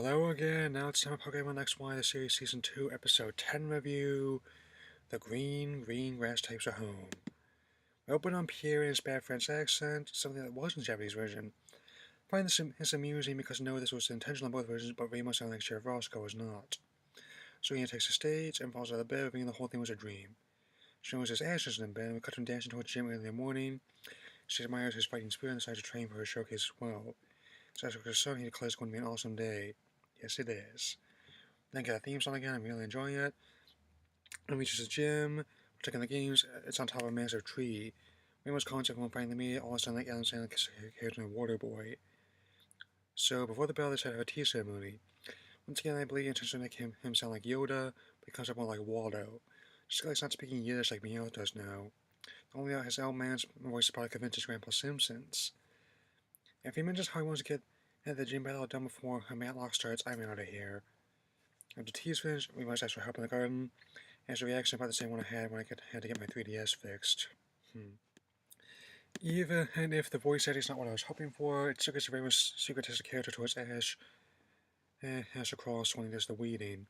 Hello again, now it's time for Pokémon XY, the series Season 2, Episode 10 review. The green grass types are home. We open on Pierre in his bad French accent, something that was in the Japanese version. I find this amusing because I know this was intentional in both versions, but Ramos sounded like Sheriff Roscoe was not. So he takes the stage and falls out of bed, thinking the whole thing was a dream. She knows his ashes in bed, and we cut him dancing towards the gym early in the morning. She admires his fighting spirit and decides to train for her showcase as well. So as for her son, he declares it's going to be an awesome day. Yes, it is. Then get a theme song again, I'm really enjoying it. And reaches the gym, checking the games, it's on top of a massive tree. Ramos calls everyone finally meet, all of a sudden like Alan Sandler carries a water boy. So before the bell they said have a tea ceremony. Once again I believe the intention to make him sound like Yoda, but he comes up more like Waldo. Just like he's not speaking Yiddish like Meowth does now. Only out his old man's voice is probably convinced his Grandpa Simpsons. If he mentions how he wants to get the gym battle done before her matlock starts, I'm out of here. After tea is finished, we must ask for help in the garden. As a reaction, about the same one I had when I had to get my 3DS fixed. Even if the voice acting is not what I was hoping for, it still gives a very much secretistic character towards Ash across when he does the weeding.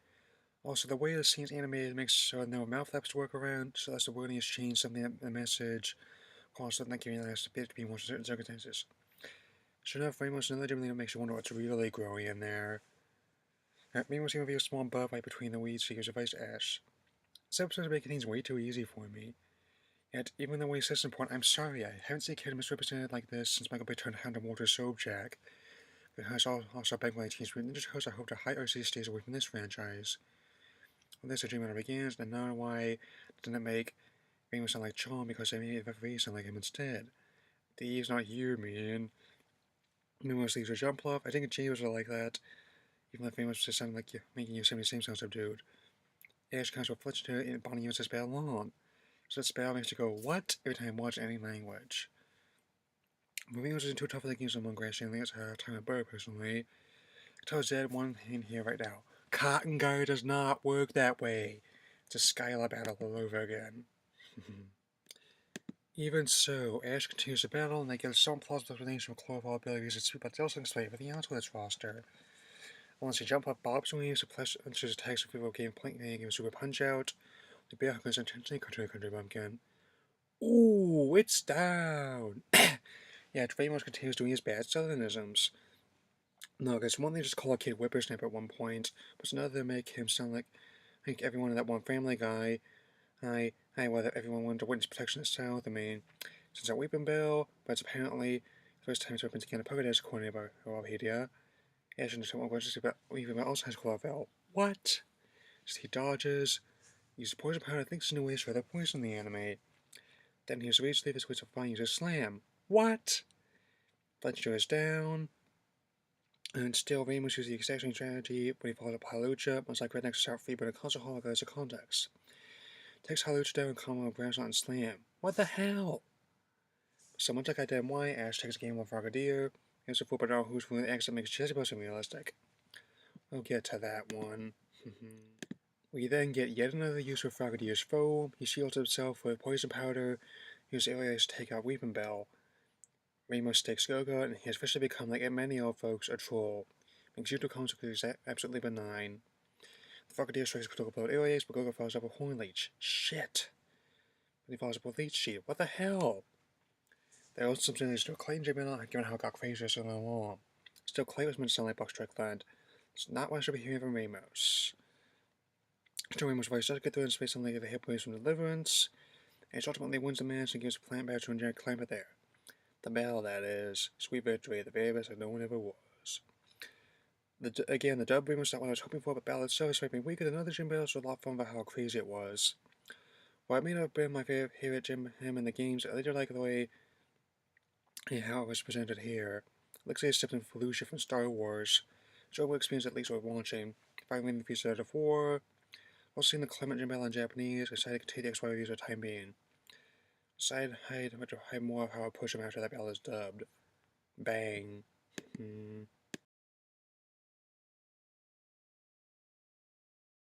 Also, the way the scene's animated makes sure no mouth flaps to work around, so that's the wording has changed something in the message, also not giving us a bit to be more certain circumstances. Sure enough, very much another gym that makes you wonder what's really growing in there. Meanwhile, seeing a small bud right between the weeds, she gives advice to Ash. This episode is making things way too easy for me. Yet, even though he says important, I'm sorry, I haven't seen a kid misrepresented like this since Michael Bay turned Hound and Walter Sobchak. Because also back when Teenage Mutant Ninja Turtles, I hope the high RC stays away from this franchise. When this dream begins, then now why doesn't it make Ramos sound like Chom because they made the sound like him instead? Dave's not here, man. Numerous leaves are jump off. I think G was like that. Even if Ramos just sounded like making Yosemite same sound subdued. Ash comes with flinch to it and Bonnie uses spell on. So that spell makes you go, what? Every time I watch any language. Moving was too tough for the games among grass and it's a time of bird personally. I tell Zed one in here right now. Cotton Guy does not work that way. It's a Skylab battle all over again. Even so, Ash continues the battle and they get some plausible explanation from Clover abilities and sweep, but they also explain everything else with its roster. Once they jump up Bob's wings, the flesh enters attacks with people game Plank and give a super punch out. The bear hug is intentionally country bumpkin. Ooh, it's down! Yeah, Ramos continues doing his bad southernisms. No, because one thing just call a kid whippersnapper at one point, but it's another to make him sound like everyone in that one Family Guy. Whether everyone wanted to witness protection at South, I mean, since that weeping bell, but it's apparently the first time it's opened again a Pokédex coordinated by Rob Ash understood what was about weeping also has Chlorophyll. What? So he dodges, uses poison powder, thinks new ways for other poison in the anime. Then he uses Rage Leaf, which will find uses Slam. What? Fletch goes down. And still, Ramos uses the exact same strategy when he follows up Halucha, much like Redneck's Sharp Free, but in console hall as a context. Takes Halucha down and combo with Ground and Slam. What the hell? So much like I did in Y, Ash takes a game with Frogadier, gives a foot by who's from the exit makes Jesse Post realistic. We'll get to that one. We then get yet another use of Frogadier's foam. He shields himself with poison powder, uses areas to take out Weeping Bell. Ramos takes Goga, and he has officially become, like many old folks, a troll. Makes Yuto comes because he's absolutely benign. The Frogadier strikes critical blow at areas, but Goga follows up with Horn Leech. Shit! But he follows up with Leech Sheet. What the hell? There are also some things to Clay and Jimmy given how it got crazier so long. Still, Clay was meant to sound like Buck Strickland. It's not what I should be hearing from Ramos. Ramos' voice does get through in space and they get a hit points from Deliverance, and it ultimately wins the match and gives a plant badge to enjoy climb it there. The battle, that is. Sweet victory, the very best that no one ever was. Again, the dub was not what I was hoping for, but battle itself is making weaker than other gym battles, so a lot of fun about how crazy it was. While it may not have been my favorite gym him in the games, I did like the way how it was presented here. Looks like a step in Fallujah from Star Wars. Joe experience at least worth watching. Finally, the piece out of 4. Also seeing the Clement gym battle in Japanese, I decided to take the XY reviews for the time being. Decided to hide more of how I push him after that battle is dubbed. Bang.